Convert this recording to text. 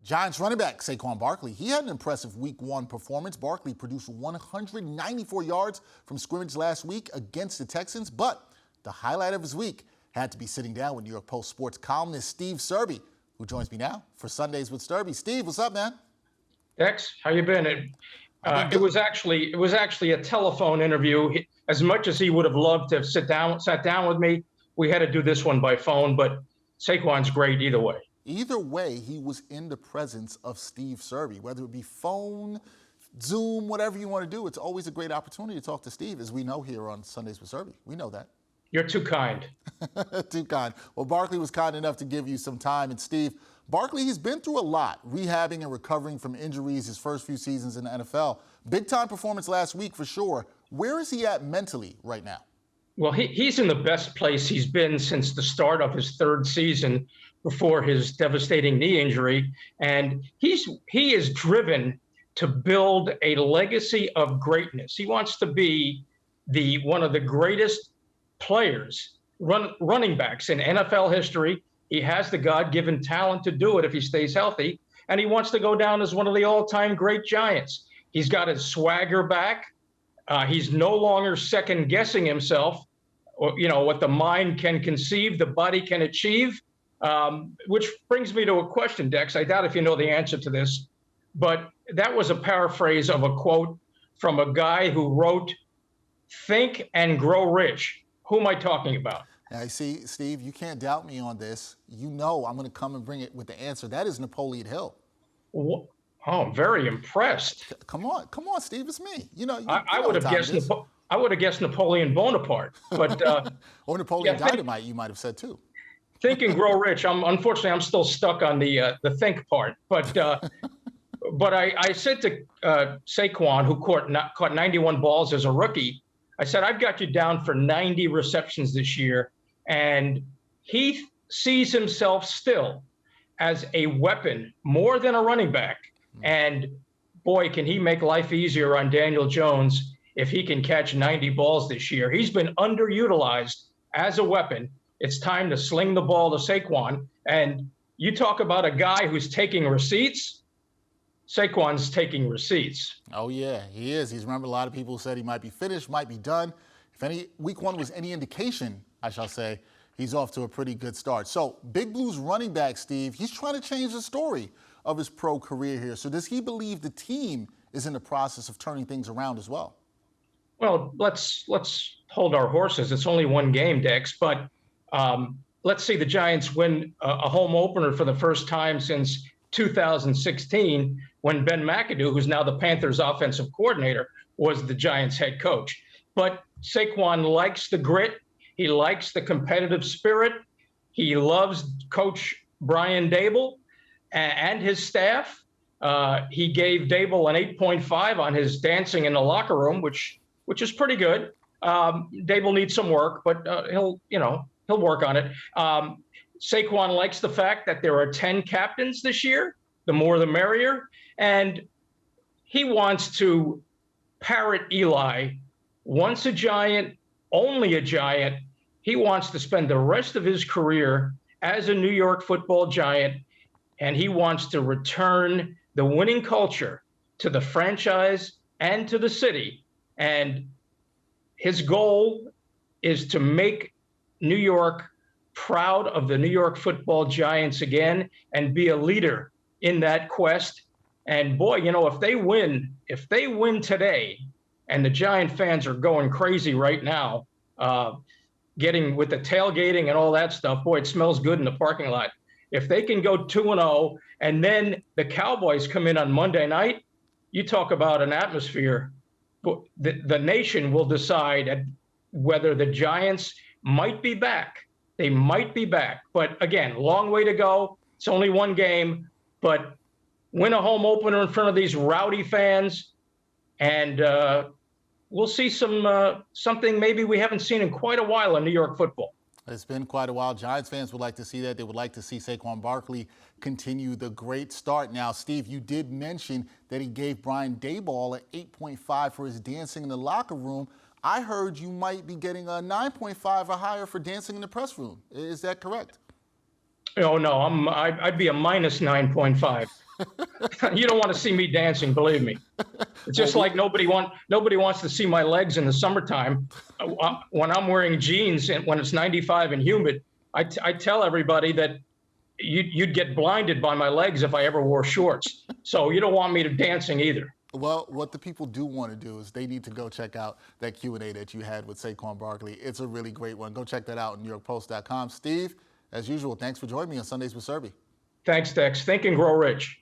Giants running back Saquon Barkley, he had an impressive Week 1 performance. Barkley produced 194 yards from scrimmage last week against the Texans, but the highlight of his week had to be sitting down with New York Post sports columnist Steve Serby, who joins me now for Sundays with Serby. Steve, what's up, man? Dex, how you been? It was actually a telephone interview. As much as he would have loved to have sat down with me, we had to do this one by phone. But Saquon's great either way. Either way, he was in the presence of Steve Serby. Whether it be phone, Zoom, whatever you want to do, it's always a great opportunity to talk to Steve, as we know here on Sundays with Serby. We know that. You're too kind. Too kind. Well, Barkley was kind enough to give you some time. And Steve, Barkley, he's been through a lot, rehabbing and recovering from injuries his first few seasons in the NFL. Big-time performance last week for sure. Where is he at mentally right now? Well, he's in the best place he's been since the start of his third season before his devastating knee injury. And he is driven to build a legacy of greatness. He wants to be one of the greatest players, running backs in NFL history. He has the God-given talent to do it if he stays healthy. And he wants to go down as one of the all-time great Giants. He's got his swagger back. He's no longer second-guessing himself, or, what the mind can conceive, the body can achieve, which brings me to a question, Dex. I doubt if you know the answer to this, but that was a paraphrase of a quote from a guy who wrote, "Think and grow rich." Who am I talking about? I see, Steve, you can't doubt me on this. You know I'm going to come and bring it with the answer. That is Napoleon Hill. Oh, I'm very impressed. Come on, Steve, it's me. I would have guessed Napoleon Bonaparte, but or Napoleon Dynamite, you might have said too. Think and grow rich. Unfortunately, I'm still stuck on the think part. But I said to Saquon, who caught 91 balls as a rookie, I said, I've got you down for 90 receptions this year. And he sees himself still as a weapon more than a running back. And boy, can he make life easier on Daniel Jones if he can catch 90 balls this year. He's been underutilized as a weapon. It's time to sling the ball to Saquon. And you talk about a guy who's taking receipts. Saquon's taking receipts. Oh, yeah, he is. Remember, a lot of people said he might be finished, might be done. If Week 1 was any indication, I shall say, he's off to a pretty good start. So, Big Blue's running back, Steve, he's trying to change the story of his pro career here. So does he believe the team is in the process of turning things around as well? Well, let's hold our horses. It's only one game, Dex, but let's see the Giants win a home opener for the first time since 2016, when Ben McAdoo, who's now the Panthers offensive coordinator, was the Giants head coach. But Saquon likes the grit. He likes the competitive spirit. He loves Coach Brian Dable and his staff. He gave Dable an 8.5 on his dancing in the locker room, which is pretty good. Dable needs some work, but he'll work on it. Saquon likes the fact that there are 10 captains this year, the more the merrier. And he wants to parrot Eli, once a Giant, only a Giant. He wants to spend the rest of his career as a New York football Giant, and he wants to return the winning culture to the franchise and to the city. And his goal is to make New York proud of the New York football Giants again and be a leader in that quest. And boy, if they win today, and the Giant fans are going crazy right now, getting with the tailgating and all that stuff, boy, it smells good in the parking lot. If they can go 2-0 and then the Cowboys come in on Monday night, you talk about an atmosphere. The nation will decide whether the Giants might be back. They might be back. But again, long way to go. It's only one game. But win a home opener in front of these rowdy fans, and we'll see something maybe we haven't seen in quite a while in New York football. It's been quite a while. Giants fans would like to see that. They would like to see Saquon Barkley continue the great start. Now, Steve, you did mention that he gave Brian Daboll an 8.5 for his dancing in the locker room. I heard you might be getting a 9.5 or higher for dancing in the press room. Is that correct? Oh, no, I'd be a minus 9.5. You don't want to see me dancing, believe me. It's just like nobody wants to see my legs in the summertime. When I'm wearing jeans and when it's 95 and humid, I tell everybody that you'd get blinded by my legs if I ever wore shorts. So you don't want me to dancing either. Well, what the people do want to do is they need to go check out that Q&A that you had with Saquon Barkley. It's a really great one. Go check that out on NewYorkPost.com. Steve, as usual, thanks for joining me on Sundays with Serby. Thanks, Dex. Think and grow rich.